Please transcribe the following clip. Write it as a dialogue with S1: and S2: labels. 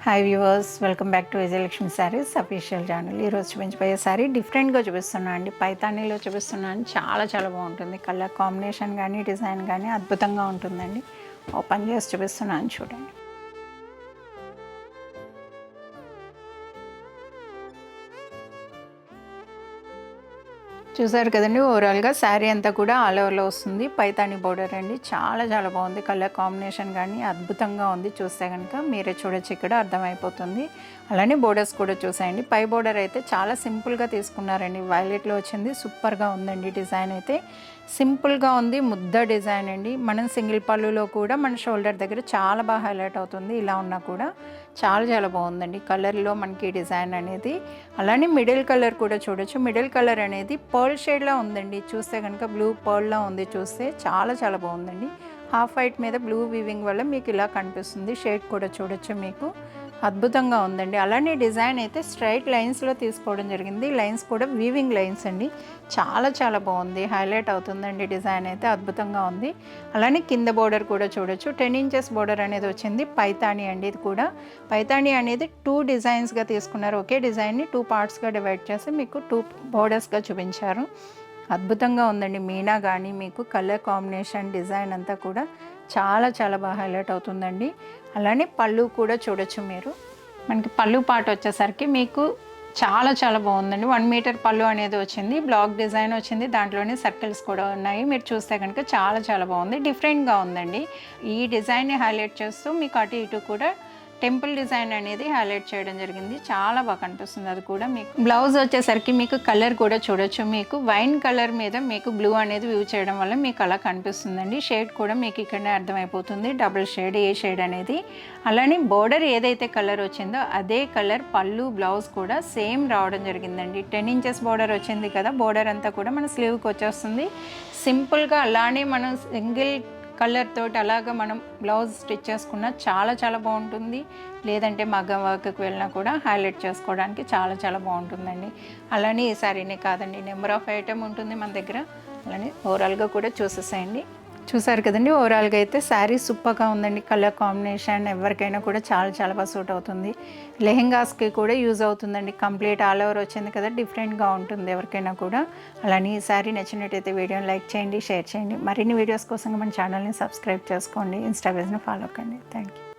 S1: Hi viewers, welcome back to Vijayalakshmi saris official channel. ఈరోజు చూపించబోయే శారీ డిఫరెంట్గా చూపిస్తున్నాను అండి. పైతానీలో చూపిస్తున్నాను. చాలా బాగుంటుంది. కలర్ కాంబినేషన్ కానీ డిజైన్ కానీ అద్భుతంగా ఉంటుందండి. ఓపెన్ చేసి చూపిస్తున్నాను, చూడండి. చూసారు కదండి, ఓవరాల్గా శారీ అంతా కూడా ఆల్ ఓవర్లో వస్తుంది. పైతాని బోర్డర్ అండి. చాలా బాగుంది. కలర్ కాంబినేషన్ కానీ అద్భుతంగా ఉంది. చూస్తే కనుక మీరే చూడొచ్చు, ఇక్కడ అర్థమైపోతుంది. అలానే బోర్డర్స్ కూడా చూసేయండి. పై బోర్డర్ అయితే చాలా సింపుల్గా తీసుకున్నారండి. వైలెట్లో వచ్చింది. సూపర్గా ఉందండి. డిజైన్ అయితే సింపుల్గా ఉంది. ముద్ద డిజైన్ అండి. మనం సింగిల్ పళ్ళులో కూడా మన షోల్డర్ దగ్గర చాలా బాగా హైలైట్ అవుతుంది. ఇలా ఉన్నా కూడా చాలా బాగుందండి. కలర్లో మనకి డిజైన్ అనేది. అలానే మిడిల్ కలర్ కూడా చూడొచ్చు. మిడిల్ కలర్ అనేది పర్ల్ షేడ్లా ఉందండి. చూస్తే కనుక బ్లూ పర్ల్లా ఉంది. చూస్తే చాలా బాగుందండి. హాఫ్ వైట్ మీద బ్లూ వీవింగ్ వల్ల మీకు ఇలా కనిపిస్తుంది. షేడ్ కూడా చూడొచ్చు, మీకు అద్భుతంగా ఉందండి. అలానే డిజైన్ అయితే స్ట్రైట్ లైన్స్లో తీసుకోవడం జరిగింది. లైన్స్ కూడా వీవింగ్ లైన్స్ అండి. చాలా బాగుంది. హైలైట్ అవుతుందండి. డిజైన్ అయితే అద్భుతంగా ఉంది. అలానే కింద బోర్డర్ కూడా చూడొచ్చు. 10 ఇంచెస్ బోర్డర్ అనేది వచ్చింది. పైతాని అండి. ఇది కూడా పైతాని అనేది 2 డిజైన్స్గా తీసుకున్నారు. ఒకే డిజైన్ని 2 పార్ట్స్గా డివైడ్ చేసి మీకు 2 బోర్డర్స్గా చూపించారు. అద్భుతంగా ఉందండి. మీనా కానీ మీకు కలర్ కాంబినేషన్ డిజైన్ అంతా కూడా చాలా బాగా హైలైట్ అవుతుందండి. అలానే పళ్ళు కూడా చూడొచ్చు మీరు. మనకి పళ్ళు పార్ట్ వచ్చేసరికి మీకు చాలా బాగుందండి. 1 మీటర్ పళ్ళు అనేది వచ్చింది. బ్లాక్ డిజైన్ వచ్చింది. దాంట్లోనే సర్కిల్స్ కూడా ఉన్నాయి. మీరు చూస్తే కనుక చాలా బాగుంది. డిఫరెంట్గా ఉందండి. ఈ డిజైన్ని హైలైట్ చేస్తూ మీకు అటు ఇటు కూడా టెంపుల్ డిజైన్ అనేది హైలైట్ చేయడం జరిగింది. చాలా బాగా కనిపిస్తుంది. అది కూడా మీకు బ్లౌజ్ వచ్చేసరికి మీకు కలర్ కూడా చూడొచ్చు. మీకు వైన్ కలర్ మీద మీకు బ్లూ అనేది వ్యూ చేయడం వల్ల మీకు అలా కనిపిస్తుందండి. షేడ్ కూడా మీకు ఇక్కడనే అర్థమైపోతుంది. డబుల్ షేడ్, ఏ షేడ్ అనేది. అలానే బోర్డర్ ఏదైతే కలర్ వచ్చిందో అదే కలర్ పళ్ళు, బ్లౌజ్ కూడా సేమ్ రావడం జరిగిందండి. 10 ఇంచెస్ బోర్డర్ వచ్చింది కదా. బోర్డర్ అంతా కూడా మన స్లీవ్కి వచ్చేస్తుంది. సింపుల్గా అలానే మనం సింగిల్ కలర్ తోటి అలాగా మనం బ్లౌజ్ స్టిచ్ చేసుకున్న చాలా బాగుంటుంది. లేదంటే మగ్గం వర్క్కి వెళ్ళినా కూడా హైలైట్ చేసుకోవడానికి చాలా బాగుంటుందండి. అలానే ఈ సారీనే కాదండి, నెంబర్ ఆఫ్ ఐటమ్ ఉంటుంది మన దగ్గర. అలానే ఓవరాల్గా కూడా చూసేసేయండి. చూసారు కదండి, ఓవరాల్గా అయితే శారీ సూపర్గా ఉందండి. కలర్ కాంబినేషన్ ఎవరికైనా కూడా చాలా బాగా సూట్ అవుతుంది. లెహెంగాస్కి కూడా యూజ్ అవుతుందండి. కంప్లీట్ ఆల్ ఓవర్ వచ్చింది కదా, డిఫరెంట్గా ఉంటుంది ఎవరికైనా కూడా. అలానే ఈ శారీ నచ్చినట్టయితే వీడియోని లైక్ చేయండి, షేర్ చేయండి. మరిన్ని వీడియోస్ కోసం మన ఛానల్ని సబ్స్క్రైబ్ చేసుకోండి. ఇన్స్టా పేజ్ని ఫాలో కండి. Thank you.